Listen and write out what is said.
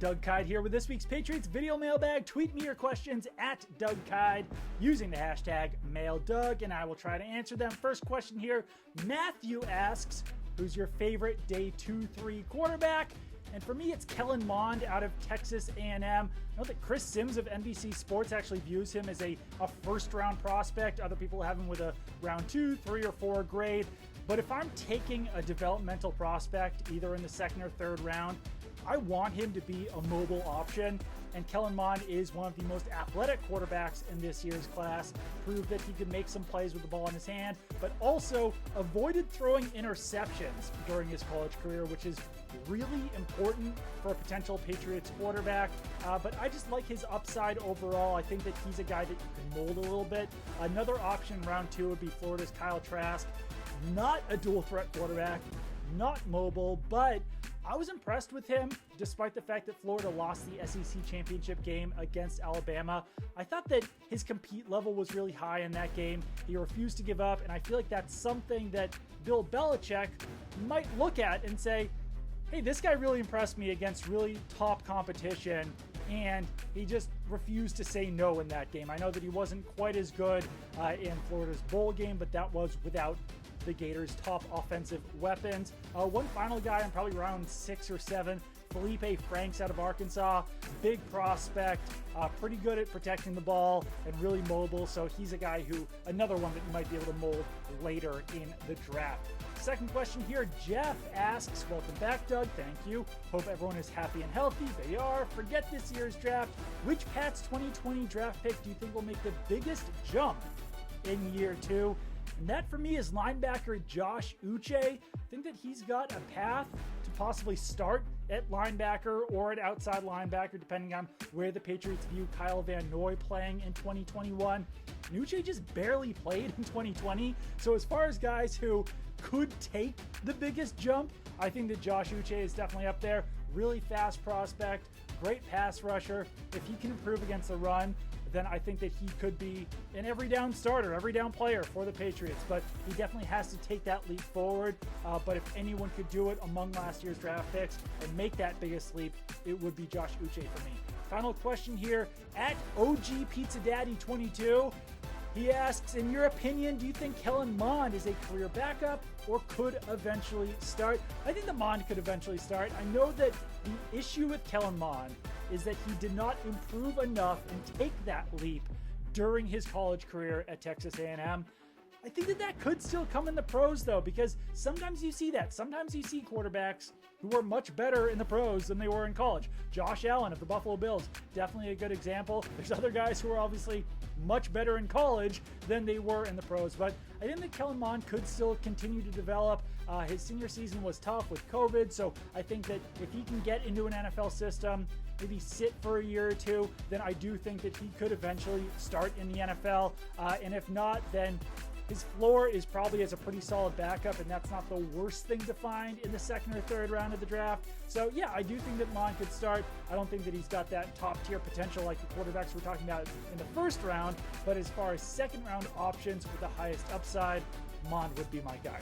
Doug Kyed here with this week's Patriots video mailbag. Tweet me your questions at Doug Kyed using the hashtag MailDoug, and I will try to answer them. First question here, Matthew asks, who's your favorite day 2-3 quarterback? And for me, it's Kellen Mond out of Texas A&M. I know that Chris Sims of NBC Sports actually views him as a first-round prospect. Other people have him with a round 2, 3, or 4 grade. But if I'm taking a developmental prospect, either in the second or third round, I want him to be a mobile option, and Kellen Mond is one of the most athletic quarterbacks in this year's class. Proved that he could make some plays with the ball in his hand, but also avoided throwing interceptions during his college career, which is really important for a potential Patriots quarterback. But I just like his upside overall. I think that he's a guy that you can mold a little bit. Another option in round 2 would be Florida's Kyle Trask. Not a dual threat quarterback, not mobile, but I was impressed with him despite the fact that Florida lost the SEC championship game against Alabama. I thought that his compete level was really high in that game. He refused to give up, and I feel like that's something that Bill Belichick might look at and say, hey, this guy really impressed me against really top competition, and he just refused to say no in that game. I know that he wasn't quite as good in Florida's bowl game, but that was without the Gators' top offensive weapons. One final guy, I'm probably around 6 or 7, Felipe Franks out of Arkansas. Big prospect, pretty good at protecting the ball and really mobile. So he's a guy another one that you might be able to mold later in the draft. Second question here, Jeff asks, welcome back, Doug. Thank you. Hope everyone is happy and healthy. They are. Forget this year's draft. Which Pats 2020 draft pick do you think will make the biggest jump in year 2? And that for me is linebacker Josh Uche. I think that he's got a path to possibly start at linebacker or at outside linebacker, depending on where the Patriots view Kyle Van Noy playing in 2021. And Uche just barely played in 2020. So as far as guys who could take the biggest jump, I think that Josh Uche is definitely up there. Really fast prospect, great pass rusher. If he can improve against the run, then I think that he could be an every down starter, every down player for the Patriots. But he definitely has to take that leap forward. But if anyone could do it among last year's draft picks and make that biggest leap, it would be Josh Uche for me. Final question here at OG Pizza Daddy 22. He asks, in your opinion, do you think Kellen Mond is a career backup or could eventually start? I think the Mond could eventually start. I know that the issue with Kellen Mond is that he did not improve enough and take that leap during his college career at Texas A&M. I think that could still come in the pros, though, because sometimes you see that. Sometimes you see quarterbacks who are much better in the pros than they were in college. Josh Allen of the Buffalo Bills, definitely a good example. There's other guys who are obviously much better in college than they were in the pros. But I think that Kellen Mond could still continue to develop. His senior season was tough with COVID, so I think that if he can get into an NFL system, maybe sit for a year or 2, then I do think that he could eventually start in the NFL. And if not, then his floor is probably as a pretty solid backup, and that's not the worst thing to find in the second or third round of the draft. So yeah, I do think that Mond could start. I don't think that he's got that top tier potential like the quarterbacks we're talking about in the first round, but as far as second round options with the highest upside, Mond would be my guy.